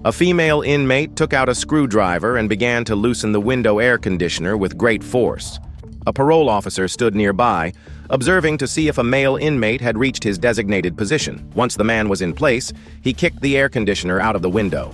A female inmate took out a screwdriver and began to loosen the window air conditioner with great force. A parole officer stood nearby, observing to see if a male inmate had reached his designated position. Once the man was in place, he kicked the air conditioner out of the window.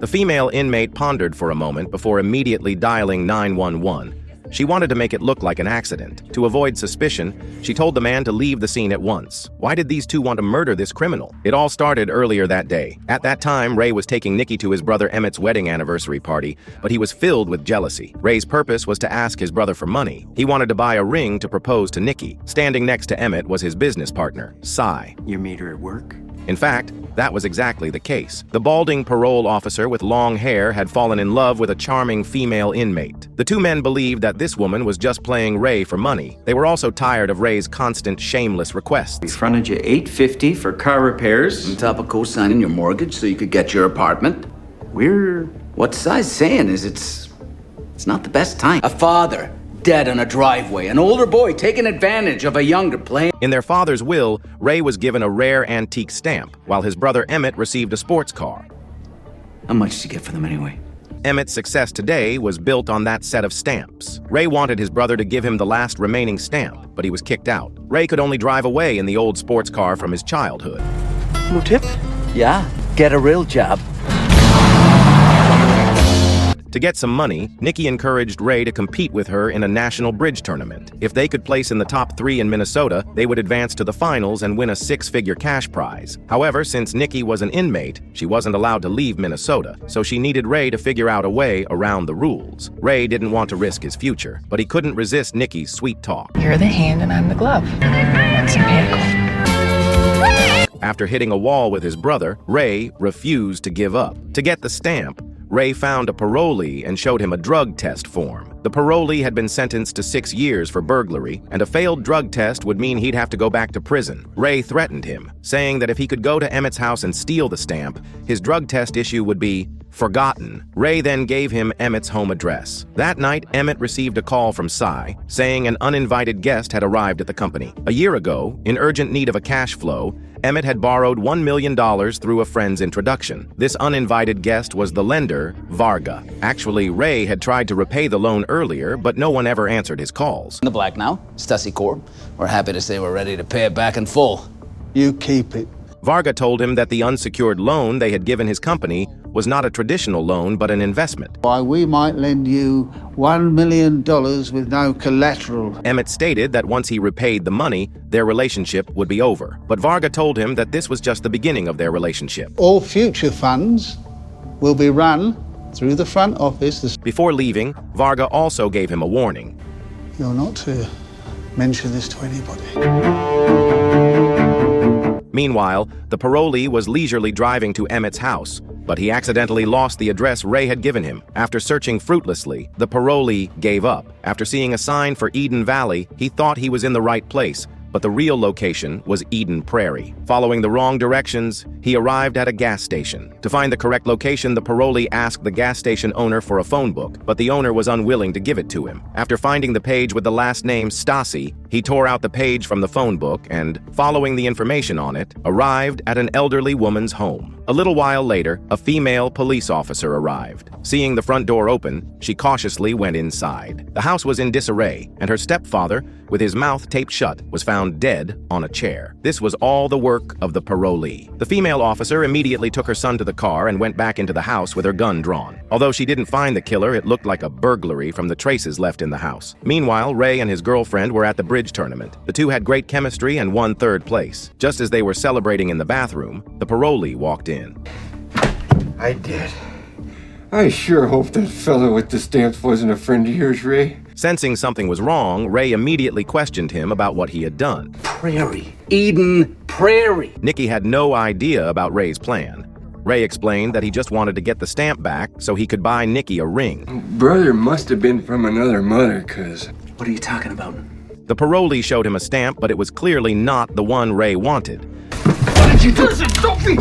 The female inmate pondered for a moment before immediately dialing 911. She wanted to make it look like an accident. To avoid suspicion, she told the man to leave the scene at once. Why did these two want to murder this criminal? It all started earlier that day. At that time, Ray was taking Nikki to his brother Emmett's wedding anniversary party, but he was filled with jealousy. Ray's purpose was to ask his brother for money. He wanted to buy a ring to propose to Nikki. Standing next to Emmett was his business partner, Cy. You meet her at work? In fact, that was exactly the case. The balding parole officer with long hair had fallen in love with a charming female inmate. The two men believed that this woman was just playing Ray for money. They were also tired of Ray's constant, shameless requests. We fronted you $850 for car repairs, on top of co-signing your mortgage so you could get your apartment. What Cy's saying is it's not the best time. A father dead on a driveway, an older boy taking advantage of a younger, playing. In their father's will, Ray was given a rare antique stamp, while his brother Emmett received a sports car. How much did you get for them anyway? Emmett's success today was built on that set of stamps. Ray wanted his brother to give him the last remaining stamp, but he was kicked out. Ray could only drive away in the old sports car from his childhood. No tip? Yeah, get a real job. To get some money, Nikki encouraged Ray to compete with her in a national bridge tournament. If they could place in the top 3 in Minnesota, they would advance to the finals and win a 6-figure cash prize. However, since Nikki was an inmate, she wasn't allowed to leave Minnesota, so she needed Ray to figure out a way around the rules. Ray didn't want to risk his future, but he couldn't resist Nikki's sweet talk. You're the hand and I'm the glove. That's a miracle. After hitting a wall with his brother, Ray refused to give up. To get the stamp, Ray found a parolee and showed him a drug test form. The parolee had been sentenced to 6 years for burglary, and a failed drug test would mean he'd have to go back to prison. Ray threatened him, saying that if he could go to Emmett's house and steal the stamp, his drug test issue would be forgotten. Ray then gave him Emmett's home address. That night, Emmett received a call from Cy, saying an uninvited guest had arrived at the company. A year ago, in urgent need of a cash flow, Emmett had borrowed $1 million through a friend's introduction. This uninvited guest was the lender, Varga. Actually, Ray had tried to repay the loan earlier, but no one ever answered his calls. In the black now, Stussy Corp. We're happy to say we're ready to pay it back in full. You keep it. Varga told him that the unsecured loan they had given his company was not a traditional loan but an investment. Why, we might lend you $1 million with no collateral. Emmett stated that once he repaid the money, their relationship would be over. But Varga told him that this was just the beginning of their relationship. All future funds will be run through the front office. Before leaving, Varga also gave him a warning. You're not to mention this to anybody. Meanwhile, the parolee was leisurely driving to Emmett's house, but he accidentally lost the address Ray had given him. After searching fruitlessly, the parolee gave up. After seeing a sign for Eden Valley, he thought he was in the right place, but the real location was Eden Prairie. Following the wrong directions, he arrived at a gas station. To find the correct location, the parolee asked the gas station owner for a phone book, but the owner was unwilling to give it to him. After finding the page with the last name Stussy, he tore out the page from the phone book and, following the information on it, arrived at an elderly woman's home. A little while later, a female police officer arrived. Seeing the front door open, she cautiously went inside. The house was in disarray, and her stepfather, with his mouth taped shut, was found dead on a chair. This was all the work of the parolee. The female officer immediately took her son to the car and went back into the house with her gun drawn. Although she didn't find the killer, it looked like a burglary from the traces left in the house. Meanwhile, Ray and his girlfriend were at the bridge tournament. The two had great chemistry and won 3rd place. Just as they were celebrating in the bathroom, the parolee walked in. I did. I sure hope that fellow with the stamps wasn't a friend of yours, Ray. Sensing something was wrong, Ray immediately questioned him about what he had done. Prairie. Eden Prairie. Nikki had no idea about Ray's plan. Ray explained that he just wanted to get the stamp back so he could buy Nikki a ring. Brother must have been from another mother, cuz. What are you talking about? The parolee showed him a stamp, but it was clearly not the one Ray wanted. What did you do? Listen, Sophie!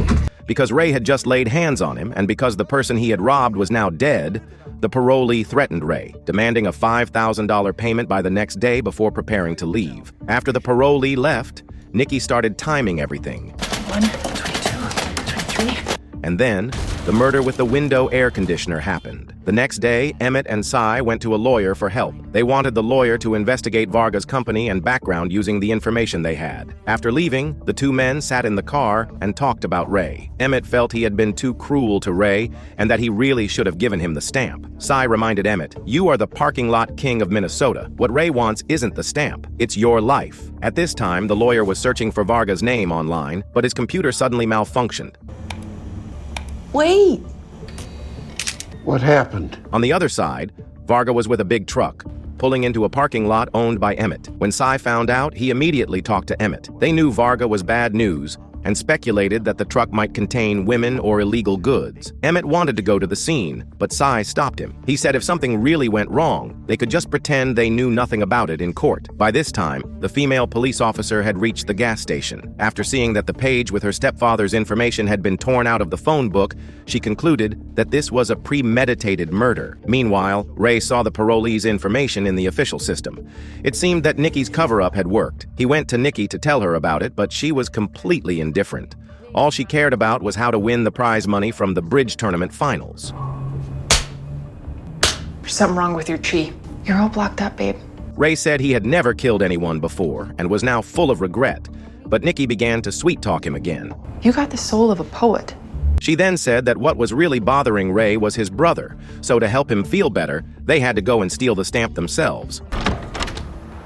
Because Ray had just laid hands on him, and because the person he had robbed was now dead, the parolee threatened Ray, demanding a $5,000 payment by the next day before preparing to leave. After the parolee left, Nikki started timing everything. 1, 22, 23. And then, the murder with the window air conditioner happened. The next day, Emmett and Cy went to a lawyer for help. They wanted the lawyer to investigate Varga's company and background using the information they had. After leaving, the two men sat in the car and talked about Ray. Emmett felt he had been too cruel to Ray and that he really should have given him the stamp. Cy reminded Emmett, "You are the parking lot king of Minnesota. What Ray wants isn't the stamp. It's your life." At this time, the lawyer was searching for Varga's name online, but his computer suddenly malfunctioned. Wait! What happened? On the other side, Varga was with a big truck, pulling into a parking lot owned by Emmett. When Cy found out, he immediately talked to Emmett. They knew Varga was bad news and speculated that the truck might contain women or illegal goods. Emmett wanted to go to the scene, but Cy stopped him. He said if something really went wrong, they could just pretend they knew nothing about it in court. By this time, the female police officer had reached the gas station. After seeing that the page with her stepfather's information had been torn out of the phone book, she concluded that this was a premeditated murder. Meanwhile, Ray saw the parolee's information in the official system. It seemed that Nikki's cover-up had worked. He went to Nikki to tell her about it, but she was completely indifferent. All she cared about was how to win the prize money from the bridge tournament finals. There's something wrong with your tree. You're all blocked up, babe. Ray said he had never killed anyone before and was now full of regret, but Nikki began to sweet-talk him again. You got the soul of a poet. She then said that what was really bothering Ray was his brother, so to help him feel better, they had to go and steal the stamp themselves.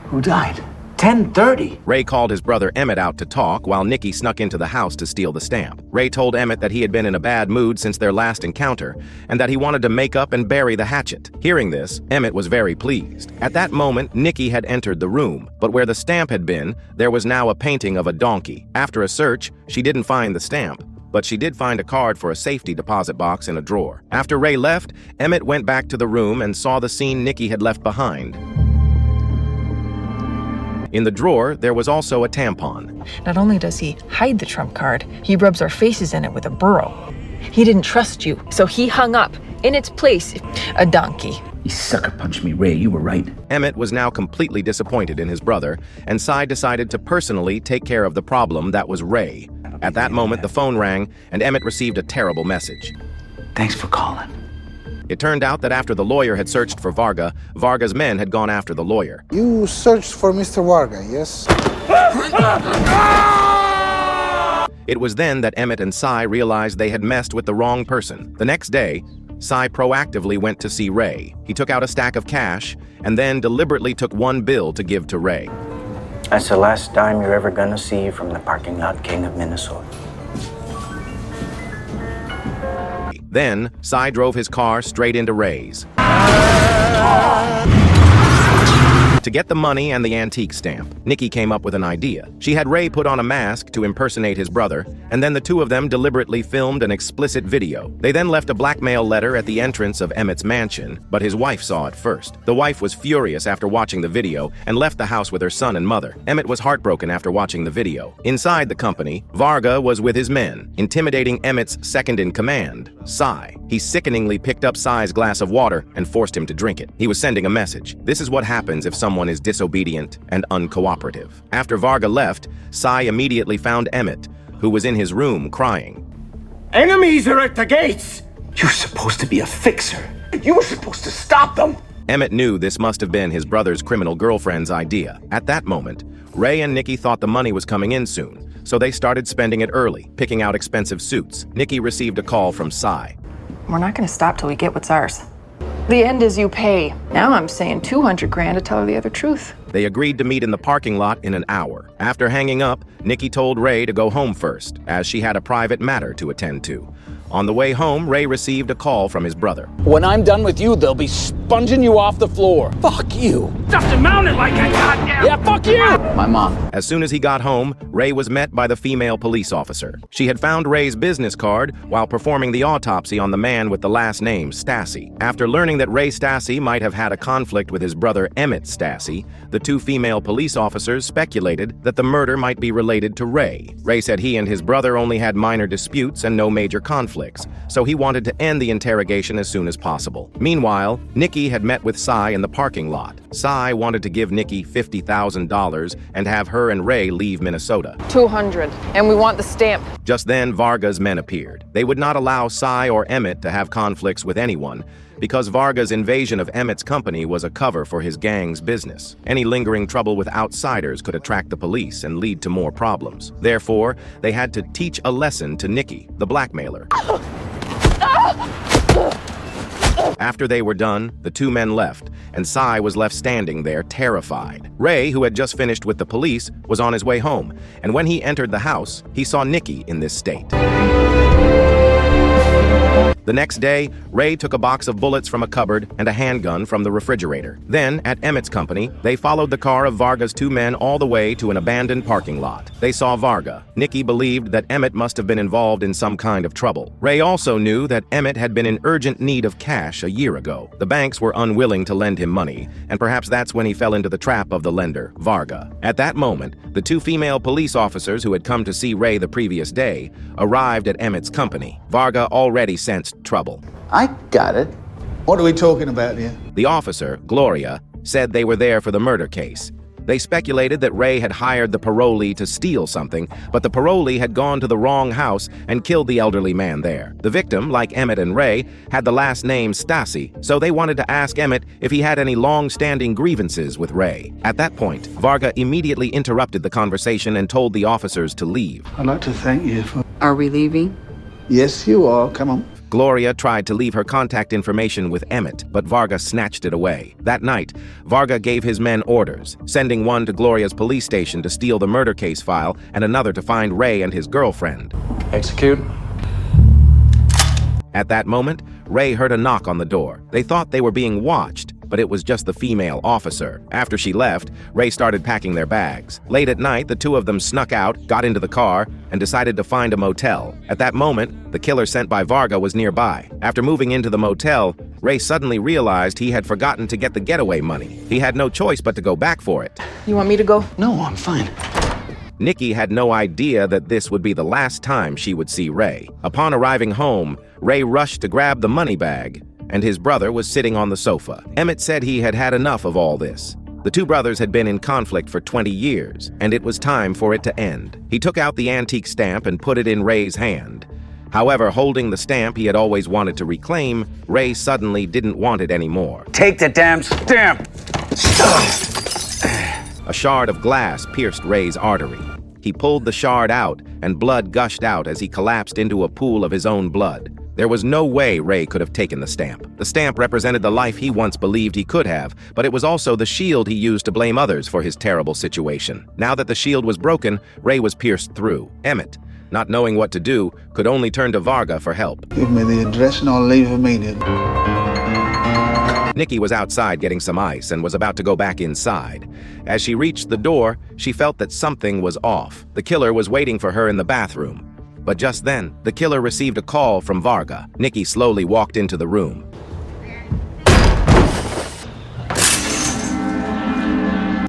Who died? 10:30. Ray called his brother Emmett out to talk while Nikki snuck into the house to steal the stamp. Ray told Emmett that he had been in a bad mood since their last encounter and that he wanted to make up and bury the hatchet. Hearing this, Emmett was very pleased. At that moment, Nikki had entered the room, but where the stamp had been, there was now a painting of a donkey. After a search, she didn't find the stamp, but she did find a card for a safety deposit box in a drawer. After Ray left, Emmett went back to the room and saw the scene Nikki had left behind. In the drawer, there was also a tampon. Not only does he hide the trump card, he rubs our faces in it with a burro. He didn't trust you, so he hung up, in its place, a donkey. You sucker punched me, Ray. You were right. Emmett was now completely disappointed in his brother, and Cy decided to personally take care of the problem that was Ray. At that moment, the phone rang, and Emmett received a terrible message. Thanks for calling. It turned out that after the lawyer had searched for Varga, Varga's men had gone after the lawyer. You searched for Mr. Varga, yes? It was then that Emmett and Cy realized they had messed with the wrong person. The next day, Cy proactively went to see Ray. He took out a stack of cash and then deliberately took one bill to give to Ray. That's the last dime you're ever gonna see from the parking lot king of Minnesota. Then, Cy drove his car straight into Ray's. To get the money and the antique stamp, Nikki came up with an idea. She had Ray put on a mask to impersonate his brother, and then the two of them deliberately filmed an explicit video. They then left a blackmail letter at the entrance of Emmett's mansion, but his wife saw it first. The wife was furious after watching the video and left the house with her son and mother. Emmett was heartbroken after watching the video. Inside the company, Varga was with his men, intimidating Emmett's second-in-command, Cy. He sickeningly picked up Cy's glass of water and forced him to drink it. He was sending a message. This is what happens if someone is disobedient and uncooperative. After Varga left, Cy immediately found Emmett, who was in his room crying. Enemies are at the gates! You're supposed to be a fixer. You were supposed to stop them. Emmett knew this must have been his brother's criminal girlfriend's idea. At that moment, Ray and Nikki thought the money was coming in soon, so they started spending it early, picking out expensive suits. Nikki received a call from Cy. We're not gonna stop till we get what's ours. The end is you pay. Now I'm saying 200 grand to tell her the other truth. They agreed to meet in the parking lot in an hour. After hanging up, Nikki told Ray to go home first, as she had a private matter to attend to. On the way home, Ray received a call from his brother. When I'm done with you, they'll be sponging you off the floor. Fuck you. Just mount it like a goddamn... Yeah, fuck you! My mom. As soon as he got home, Ray was met by the female police officer. She had found Ray's business card while performing the autopsy on the man with the last name Stassi. After learning that Ray Stassi might have had a conflict with his brother Emmett Stassi, the two female police officers speculated that the murder might be related to Ray. Ray said he and his brother only had minor disputes and no major conflicts. conflicts, so he wanted to end the interrogation as soon as possible. Meanwhile, Nikki had met with Cy in the parking lot. Cy wanted to give Nikki $50,000 and have her and Ray leave Minnesota. 200, and we want the stamp. Just then, Varga's men appeared. They would not allow Cy or Emmett to have conflicts with anyone, because Varga's invasion of Emmett's company was a cover for his gang's business. Any lingering trouble with outsiders could attract the police and lead to more problems. Therefore, they had to teach a lesson to Nikki, the blackmailer. After they were done, the two men left, and Cy was left standing there, terrified. Ray, who had just finished with the police, was on his way home, and when he entered the house, he saw Nikki in this state. The next day, Ray took a box of bullets from a cupboard and a handgun from the refrigerator. Then, at Emmett's company, they followed the car of Varga's two men all the way to an abandoned parking lot. They saw Varga. Nikki believed that Emmett must have been involved in some kind of trouble. Ray also knew that Emmett had been in urgent need of cash a year ago. The banks were unwilling to lend him money, and perhaps that's when he fell into the trap of the lender, Varga. At that moment, the two female police officers who had come to see Ray the previous day arrived at Emmett's company. Varga already sensed trouble. I got it. What are we talking about here? The officer, Gloria, said they were there for the murder case. They speculated that Ray had hired the parolee to steal something, but the parolee had gone to the wrong house and killed the elderly man there. The victim, like Emmett and Ray, had the last name Stasi, so they wanted to ask Emmett if he had any long-standing grievances with Ray. At that point, Varga immediately interrupted the conversation and told the officers to leave. I'd like to thank you for... Are we leaving? Yes, you are. Come on. Gloria tried to leave her contact information with Emmett, but Varga snatched it away. That night, Varga gave his men orders, sending one to Gloria's police station to steal the murder case file and another to find Ray and his girlfriend. Execute. At that moment, Ray heard a knock on the door. They thought they were being watched, but it was just the female officer. After she left, Ray started packing their bags. Late at night, the two of them snuck out, got into the car, and decided to find a motel. At that moment, the killer sent by Varga was nearby. After moving into the motel, Ray suddenly realized he had forgotten to get the getaway money. He had no choice but to go back for it. You want me to go? No, I'm fine. Nikki had no idea that this would be the last time she would see Ray. Upon arriving home, Ray rushed to grab the money bag, and his brother was sitting on the sofa. Emmett said he had had enough of all this. The two brothers had been in conflict for 20 years, and it was time for it to end. He took out the antique stamp and put it in Ray's hand. However, holding the stamp he had always wanted to reclaim, Ray suddenly didn't want it anymore. Take the damn stamp! A shard of glass pierced Ray's artery. He pulled the shard out, and blood gushed out as he collapsed into a pool of his own blood. There was no way Ray could have taken the stamp. The stamp represented the life he once believed he could have, but it was also the shield he used to blame others for his terrible situation. Now that the shield was broken, Ray was pierced through. Emmett, not knowing what to do, could only turn to Varga for help. Give me the address and I'll leave immediately. Nikki was outside getting some ice and was about to go back inside. As she reached the door, she felt that something was off. The killer was waiting for her in the bathroom. But just then, the killer received a call from Varga. Nikki slowly walked into the room.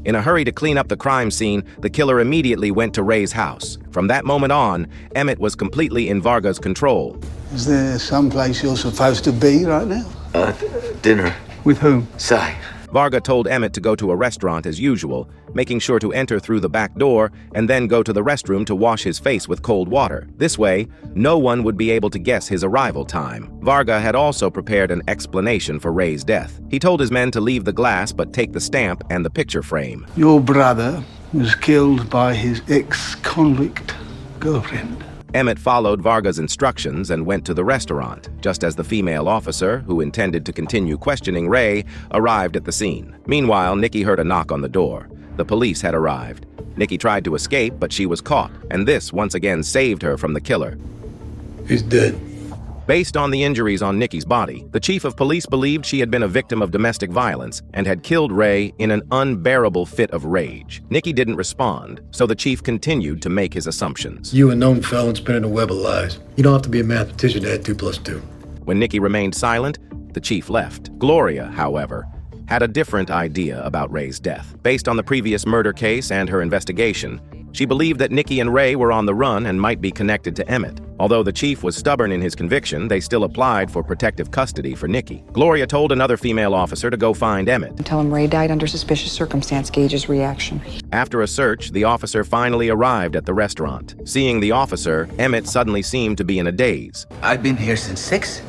In a hurry to clean up the crime scene, the killer immediately went to Ray's house. From that moment on, Emmett was completely in Varga's control. Is there someplace you're supposed to be right now? Dinner. With whom? Cy. Varga told Emmett to go to a restaurant as usual, making sure to enter through the back door and then go to the restroom to wash his face with cold water. This way, no one would be able to guess his arrival time. Varga had also prepared an explanation for Ray's death. He told his men to leave the glass but take the stamp and the picture frame. Your brother was killed by his ex-convict girlfriend. Emmett followed Varga's instructions and went to the restaurant, just as the female officer, who intended to continue questioning Ray, arrived at the scene. Meanwhile, Nikki heard a knock on the door. The police had arrived. Nikki tried to escape, but she was caught, and this once again saved her from the killer. He's dead. Based on the injuries on Nikki's body, the chief of police believed she had been a victim of domestic violence and had killed Ray in an unbearable fit of rage. Nikki didn't respond, so the chief continued to make his assumptions. You a known felon spinning a web of lies. You don't have to be a mathematician to add 2 + 2. When Nikki remained silent, the chief left. Gloria, however, had a different idea about Ray's death. Based on the previous murder case and her investigation, She believed that Nikki and Ray were on the run and might be connected to Emmett. Although the chief was stubborn in his conviction, they still applied for protective custody for Nikki. Gloria told another female officer to go find Emmett. Tell him Ray died under suspicious circumstance. Gauge his reaction. After a search, the officer finally arrived at the restaurant. Seeing the officer, Emmett suddenly seemed to be in a daze. I've been here since 6.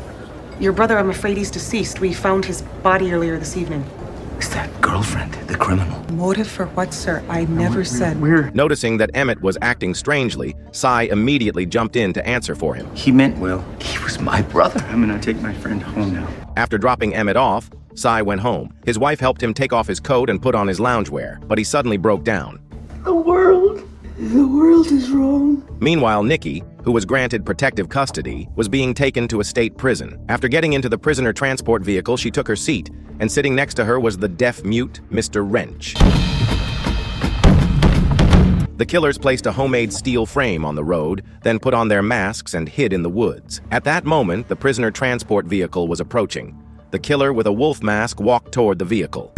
Your brother, I'm afraid he's deceased. We found his body earlier this evening. Is that girlfriend the criminal? Motive for what, sir? I never said. Noticing that Emmett was acting strangely, Cy immediately jumped in to answer for him. He meant well. He was my brother. I'm gonna take my friend home now. After dropping Emmett off, Cy went home. His wife helped him take off his coat and put on his loungewear, but he suddenly broke down. The world is wrong. Meanwhile, Nikki, who was granted protective custody, was being taken to a state prison. After getting into the prisoner transport vehicle, she took her seat, and sitting next to her was the deaf-mute Mr. Wrench. The killers placed a homemade steel frame on the road, then put on their masks and hid in the woods. At that moment, the prisoner transport vehicle was approaching. The killer with a wolf mask walked toward the vehicle.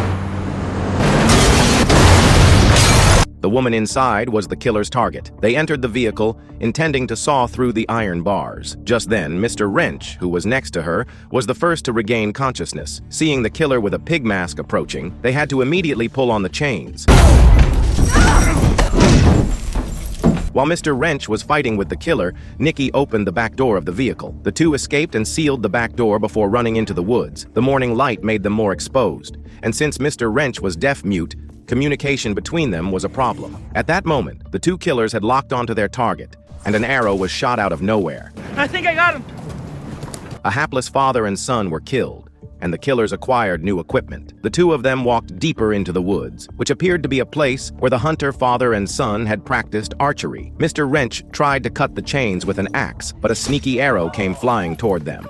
The woman inside was the killer's target. They entered the vehicle, intending to saw through the iron bars. Just then, Mr. Wrench, who was next to her, was the first to regain consciousness. Seeing the killer with a pig mask approaching, they had to immediately pull on the chains. While Mr. Wrench was fighting with the killer, Nikki opened the back door of the vehicle. The two escaped and sealed the back door before running into the woods. The morning light made them more exposed, and since Mr. Wrench was deaf-mute, communication between them was a problem. At that moment, the two killers had locked onto their target, and an arrow was shot out of nowhere. I think I got him. A hapless father and son were killed, and the killers acquired new equipment. The two of them walked deeper into the woods, which appeared to be a place where the hunter father and son had practiced archery. Mr. Wrench tried to cut the chains with an axe, but a sneaky arrow came flying toward them.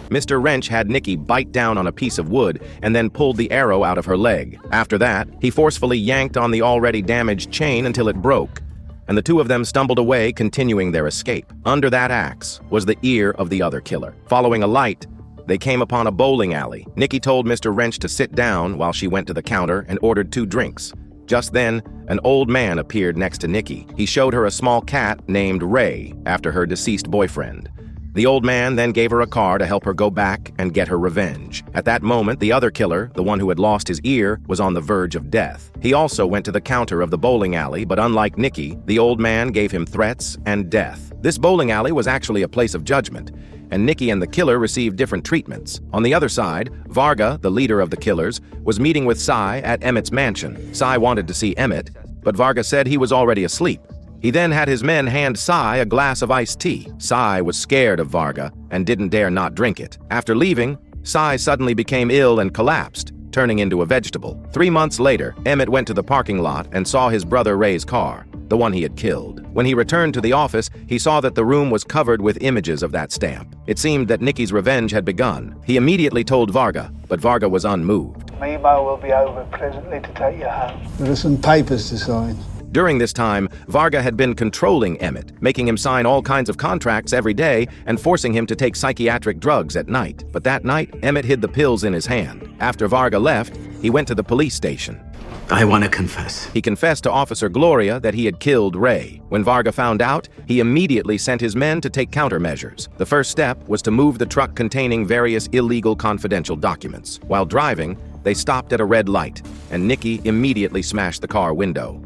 Mr. Wrench had Nikki bite down on a piece of wood and then pulled the arrow out of her leg. After that, he forcefully yanked on the already damaged chain until it broke, and the two of them stumbled away, continuing their escape. Under that axe was the ear of the other killer. Following a light, they came upon a bowling alley. Nikki told Mr. Wrench to sit down while she went to the counter and ordered 2 drinks. Just then, an old man appeared next to Nikki. He showed her a small cat named Ray, after her deceased boyfriend. The old man then gave her a car to help her go back and get her revenge. At that moment, the other killer, the one who had lost his ear, was on the verge of death. He also went to the counter of the bowling alley, but unlike Nikki, the old man gave him threats and death. This bowling alley was actually a place of judgment, and Nikki and the killer received different treatments. On the other side, Varga, the leader of the killers, was meeting with Cy at Emmett's mansion. Cy wanted to see Emmett, but Varga said he was already asleep. He then had his men hand Cy a glass of iced tea. Cy was scared of Varga and didn't dare not drink it. After leaving, Cy suddenly became ill and collapsed, turning into a vegetable. 3 months later, Emmett went to the parking lot and saw his brother Ray's car, the one he had killed. When he returned to the office, he saw that the room was covered with images of that stamp. It seemed that Nikki's revenge had begun. He immediately told Varga, but Varga was unmoved. Memo will be over presently to take you home. There are some papers to sign. During this time, Varga had been controlling Emmett, making him sign all kinds of contracts every day and forcing him to take psychiatric drugs at night. But that night, Emmett hid the pills in his hand. After Varga left, he went to the police station. I want to confess. He confessed to Officer Gloria that he had killed Ray. When Varga found out, he immediately sent his men to take countermeasures. The first step was to move the truck containing various illegal confidential documents. While driving, they stopped at a red light, and Nikki immediately smashed the car window.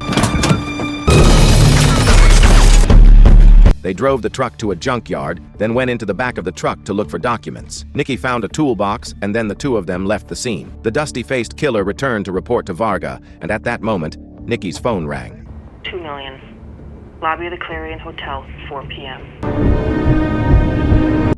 They drove the truck to a junkyard, then went into the back of the truck to look for documents. Nikki found a toolbox, and then the two of them left the scene. The dusty-faced killer returned to report to Varga, and at that moment, Nikki's phone rang. 2 million. Lobby of the Clarion Hotel, 4 p.m.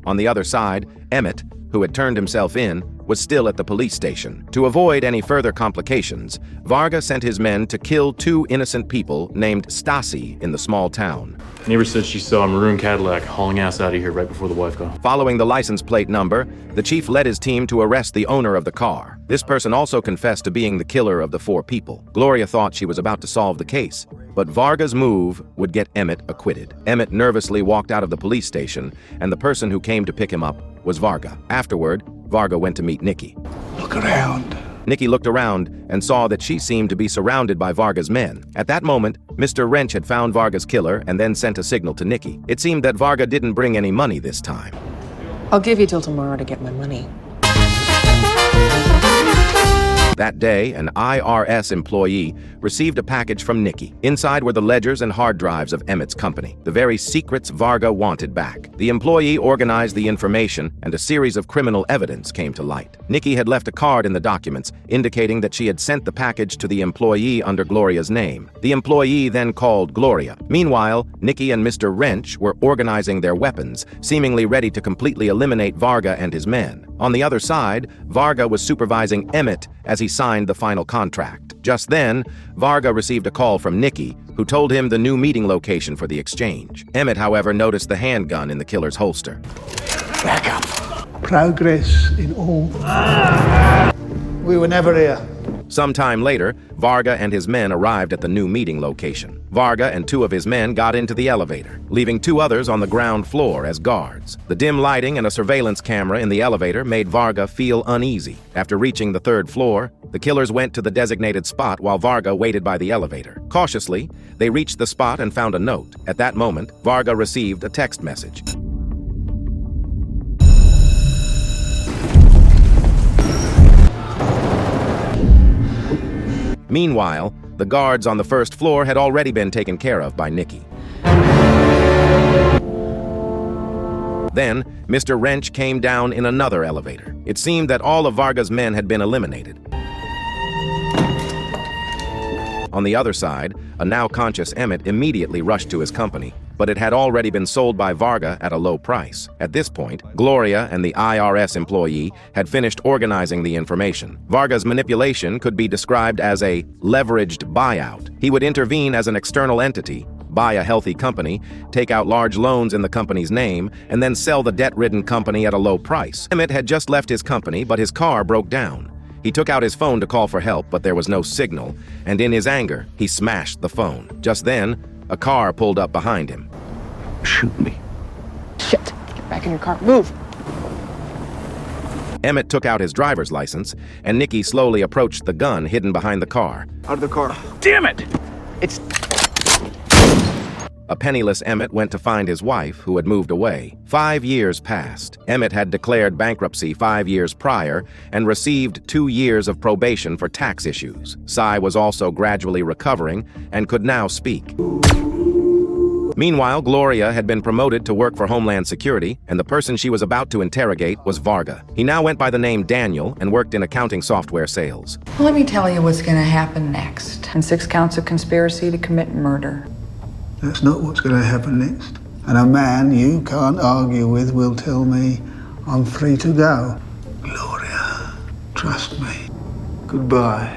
On the other side, Emmett, who had turned himself in, was still at the police station. To avoid any further complications, Varga sent his men to kill 2 innocent people named Stasi in the small town. Neighbor said she saw a maroon Cadillac hauling ass out of here right before the wife got home. Following the license plate number, the chief led his team to arrest the owner of the car. This person also confessed to being the killer of the 4 people. Gloria thought she was about to solve the case, but Varga's move would get Emmett acquitted. Emmett nervously walked out of the police station, and the person who came to pick him up was Varga. Afterward, Varga went to meet Nikki. Look around. Nikki looked around and saw that she seemed to be surrounded by Varga's men. At that moment, Mr. Wrench had found Varga's killer and then sent a signal to Nikki. It seemed that Varga didn't bring any money this time. I'll give you till tomorrow to get my money. That day, an IRS employee received a package from Nikki. Inside were the ledgers and hard drives of Emmett's company, the very secrets Varga wanted back. The employee organized the information, and a series of criminal evidence came to light. Nikki had left a card in the documents indicating that she had sent the package to the employee under Gloria's name. The employee then called Gloria. Meanwhile, Nikki and Mr. Wrench were organizing their weapons, seemingly ready to completely eliminate Varga and his men. On the other side, Varga was supervising Emmett as he signed the final contract. Just then, Varga received a call from Nikki, who told him the new meeting location for the exchange. Emmett, however, noticed the handgun in the killer's holster. Back up. Progress in all. We were never here. Sometime later, Varga and his men arrived at the new meeting location. Varga and 2 of his men got into the elevator, leaving 2 others on the ground floor as guards. The dim lighting and a surveillance camera in the elevator made Varga feel uneasy. After reaching the 3rd floor, the killers went to the designated spot while Varga waited by the elevator. Cautiously, they reached the spot and found a note. At that moment, Varga received a text message. Meanwhile, the guards on the 1st floor had already been taken care of by Nikki. Then, Mr. Wrench came down in another elevator. It seemed that all of Varga's men had been eliminated. On the other side, a now conscious Emmett immediately rushed to his company, but it had already been sold by Varga at a low price. At this point, Gloria and the IRS employee had finished organizing the information. Varga's manipulation could be described as a leveraged buyout. He would intervene as an external entity, buy a healthy company, take out large loans in the company's name, and then sell the debt-ridden company at a low price. Emmett had just left his company, but his car broke down. He took out his phone to call for help, but there was no signal, and in his anger, he smashed the phone. Just then, a car pulled up behind him. Shoot me. Shit. Get back in your car. Move. Emmett took out his driver's license, and Nikki slowly approached the gun hidden behind the car. Out of the car. Damn it! It's... A penniless Emmett went to find his wife, who had moved away. 5 years passed. Emmett had declared bankruptcy 5 years prior and received 2 years of probation for tax issues. Cy was also gradually recovering and could now speak. Meanwhile, Gloria had been promoted to work for Homeland Security, and the person she was about to interrogate was Varga. He now went by the name Daniel and worked in accounting software sales. Let me tell you what's going to happen next. And 6 counts of conspiracy to commit murder. That's not what's going to happen next. And a man you can't argue with will tell me I'm free to go. Gloria, trust me. Goodbye.